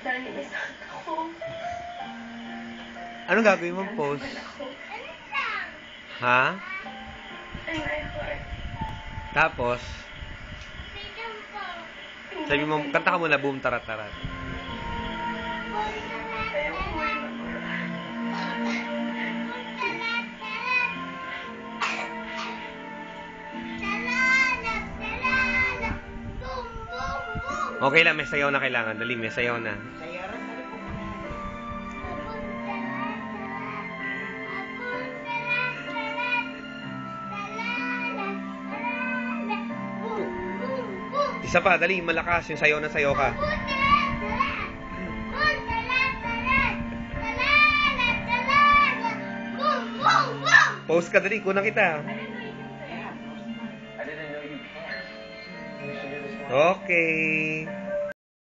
Nalilisan ako. Anong gagawin mong pose? Ha? In my heart. Tapos? Sabi mo, kanta ka muna, boom, tarat, tarat. Ayoko yun. Okay lang, may sayaw na kailangan. Dali, may sayaw na. Isa pa, dali, malakas. Yung sayaw na sayaw ka. Pause ka, dali. Kunang kita. Okay.